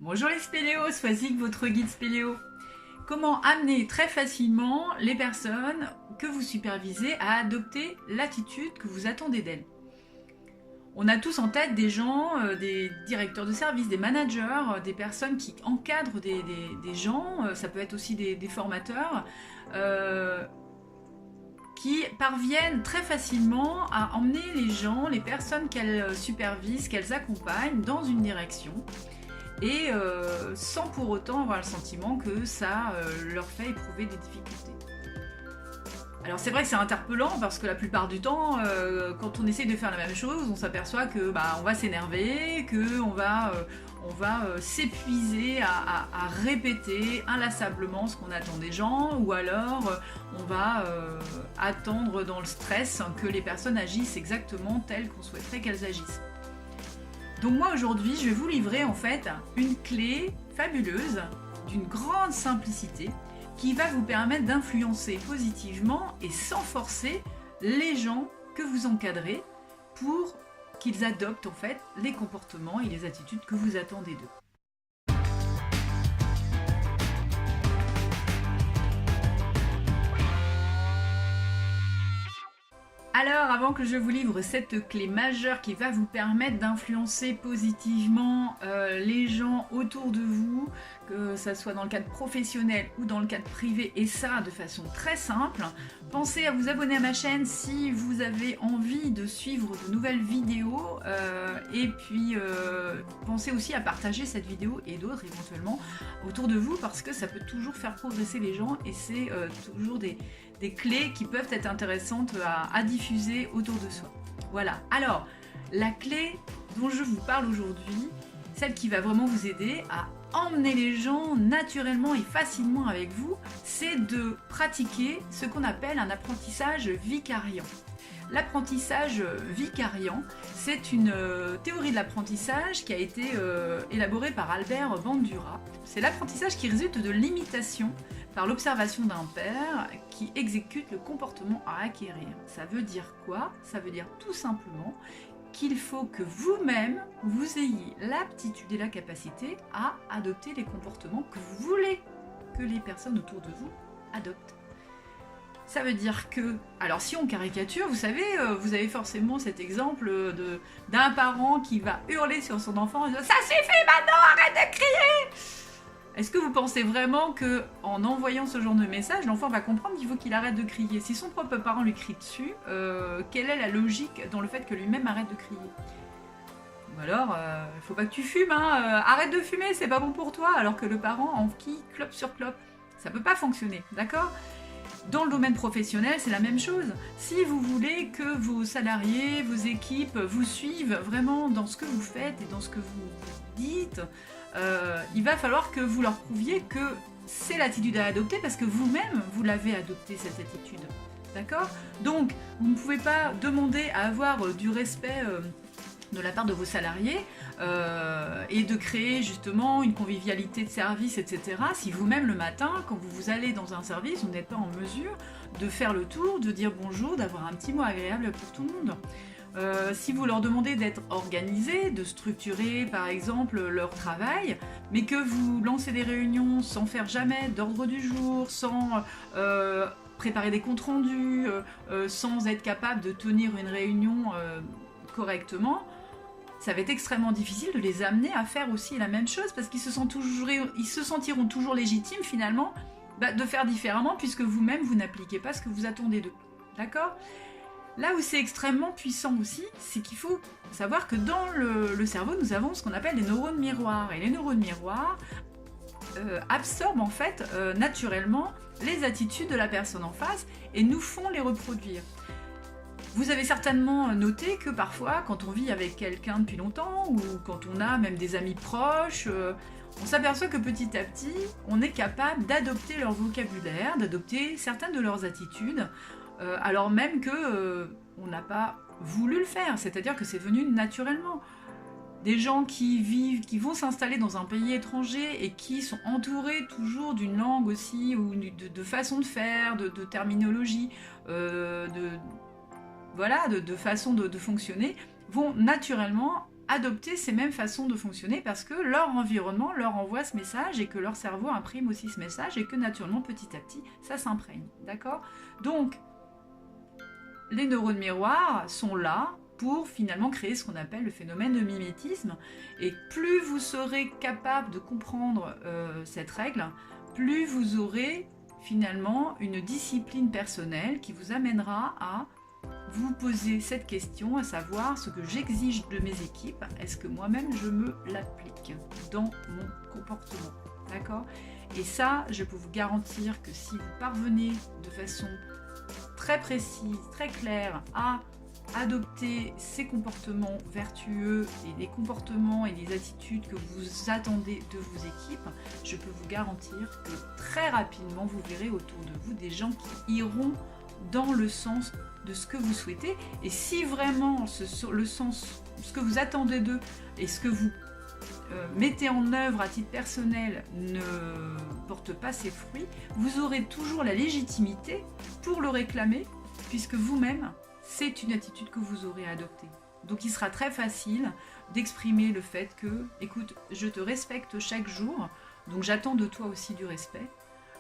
Bonjour les spéléos, Swazik, votre guide spéléo. Comment amener très facilement les personnes que vous supervisez à adopter l'attitude que vous attendez d'elles? On a tous en tête des gens, des directeurs de service, des managers, des personnes qui encadrent des gens, ça peut être aussi des formateurs, euh, qui parviennent très facilement à emmener les gens, les personnes qu'elles supervisent, qu'elles accompagnent dans une direction et sans pour autant avoir le sentiment que ça leur fait éprouver des difficultés. Alors c'est vrai que c'est interpellant parce que la plupart du temps, quand on essaie de faire la même chose, on s'aperçoit que on va s'énerver, qu'on va, s'épuiser à répéter inlassablement ce qu'on attend des gens, ou alors on va attendre dans le stress que les personnes agissent exactement telles qu'on souhaiterait qu'elles agissent. Donc moi aujourd'hui, je vais vous livrer en fait une clé fabuleuse, d'une grande simplicité, qui va vous permettre d'influencer positivement et sans forcer les gens que vous encadrez pour qu'ils adoptent en fait les comportements et les attitudes que vous attendez d'eux. Alors, avant que je vous livre cette clé majeure qui va vous permettre d'influencer positivement les gens autour de vous, que ça soit dans le cadre professionnel ou dans le cadre privé, et ça de façon très simple, pensez à vous abonner à ma chaîne si vous avez envie de suivre de nouvelles vidéos, et puis pensez aussi à partager cette vidéo et d'autres éventuellement autour de vous, parce que ça peut toujours faire progresser les gens et c'est toujours des clés qui peuvent être intéressantes à diffuser autour de soi. Voilà, alors la clé dont je vous parle aujourd'hui, celle qui va vraiment vous aider à emmener les gens naturellement et facilement avec vous, c'est de pratiquer ce qu'on appelle un apprentissage vicariant. L'apprentissage vicariant, c'est une théorie de l'apprentissage qui a été élaborée par Albert Bandura. C'est l'apprentissage qui résulte de l'imitation par l'observation d'un père qui exécute le comportement à acquérir. Ça veut dire quoi? Ça veut dire tout simplement qu'il faut que vous-même, vous ayez l'aptitude et la capacité à adopter les comportements que vous voulez que les personnes autour de vous adoptent. Ça veut dire que, alors si on caricature, vous savez, vous avez forcément cet exemple d'un parent qui va hurler sur son enfant en disant « Ça suffit maintenant, arrête de crier !» Est-ce que vous pensez vraiment que en envoyant ce genre de message, l'enfant va comprendre qu'il faut qu'il arrête de crier? Si son propre parent lui crie dessus, quelle est la logique dans le fait que lui-même arrête de crier? Ou alors, faut pas que tu fumes, hein, arrête de fumer, c'est pas bon pour toi, alors que le parent enquille clope sur clope. Ça peut pas fonctionner, d'accord? Dans le domaine professionnel, c'est la même chose. Si vous voulez que vos salariés, vos équipes vous suivent vraiment dans ce que vous faites et dans ce que vous dites, il va falloir que vous leur prouviez que c'est l'attitude à adopter parce que vous-même, vous l'avez adoptée, cette attitude. D'accord? Donc, vous ne pouvez pas demander à avoir du respect de la part de vos salariés et de créer justement une convivialité de service, etc. Si vous-même le matin, quand vous allez dans un service, vous n'êtes pas en mesure de faire le tour, de dire bonjour, d'avoir un petit mot agréable pour tout le monde. Si vous leur demandez d'être organisés, de structurer par exemple leur travail, mais que vous lancez des réunions sans faire jamais d'ordre du jour, sans préparer des comptes rendus, sans être capable de tenir une réunion correctement, ça va être extrêmement difficile de les amener à faire aussi la même chose parce qu'ils se sentiront toujours légitimes finalement de faire différemment puisque vous-même vous n'appliquez pas ce que vous attendez d'eux. D'accord ? Là où c'est extrêmement puissant aussi, c'est qu'il faut savoir que dans le cerveau, nous avons ce qu'on appelle les neurones miroirs. Et les neurones miroirs absorbent en fait naturellement les attitudes de la personne en face et nous font les reproduire. Vous avez certainement noté que parfois, quand on vit avec quelqu'un depuis longtemps, ou quand on a même des amis proches, on s'aperçoit que petit à petit, on est capable d'adopter leur vocabulaire, d'adopter certaines de leurs attitudes, alors même que on n'a pas voulu le faire, c'est-à-dire que c'est venu naturellement. Des gens qui vont s'installer dans un pays étranger et qui sont entourés toujours d'une langue aussi, ou de façon de faire, de terminologie, de façon de fonctionner, vont naturellement adopter ces mêmes façons de fonctionner parce que leur environnement leur envoie ce message et que leur cerveau imprime aussi ce message et que naturellement, petit à petit, ça s'imprègne. D'accord? Donc, les neurones miroirs sont là pour finalement créer ce qu'on appelle le phénomène de mimétisme. Et plus vous serez capable de comprendre cette règle, plus vous aurez finalement une discipline personnelle qui vous amènera à vous poser cette question, à savoir ce que j'exige de mes équipes, est-ce que moi-même je me l'applique dans mon comportement, d'accord? Et ça, je peux vous garantir que si vous parvenez de façon très précise, très claire à adopter ces comportements vertueux et des comportements et des attitudes que vous attendez de vos équipes, je peux vous garantir que très rapidement, vous verrez autour de vous des gens qui iront dans le sens de ce que vous souhaitez. Et si vraiment le sens, ce que vous attendez d'eux et ce que vous mettez en œuvre à titre personnel ne porte pas ses fruits, vous aurez toujours la légitimité pour le réclamer, puisque vous-même, c'est une attitude que vous aurez adoptée. Donc il sera très facile d'exprimer le fait que, écoute, je te respecte chaque jour, donc j'attends de toi aussi du respect.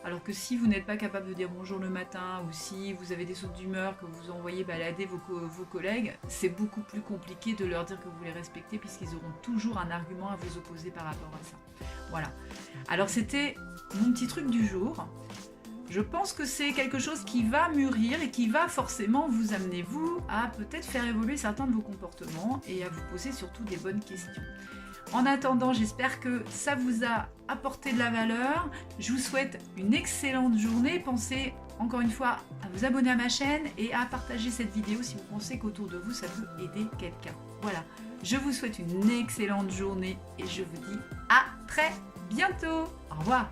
Alors que si vous n'êtes pas capable de dire bonjour le matin, ou si vous avez des sautes d'humeur, que vous envoyez balader vos collègues, c'est beaucoup plus compliqué de leur dire que vous les respectez, puisqu'ils auront toujours un argument à vous opposer par rapport à ça. Voilà. Alors c'était mon petit truc du jour. Je pense que c'est quelque chose qui va mûrir et qui va forcément vous amener, vous, à peut-être faire évoluer certains de vos comportements et à vous poser surtout des bonnes questions. En attendant, j'espère que ça vous a apporté de la valeur. Je vous souhaite une excellente journée. Pensez encore une fois à vous abonner à ma chaîne et à partager cette vidéo si vous pensez qu'autour de vous ça peut aider quelqu'un. Voilà, je vous souhaite une excellente journée et je vous dis à très bientôt. Au revoir.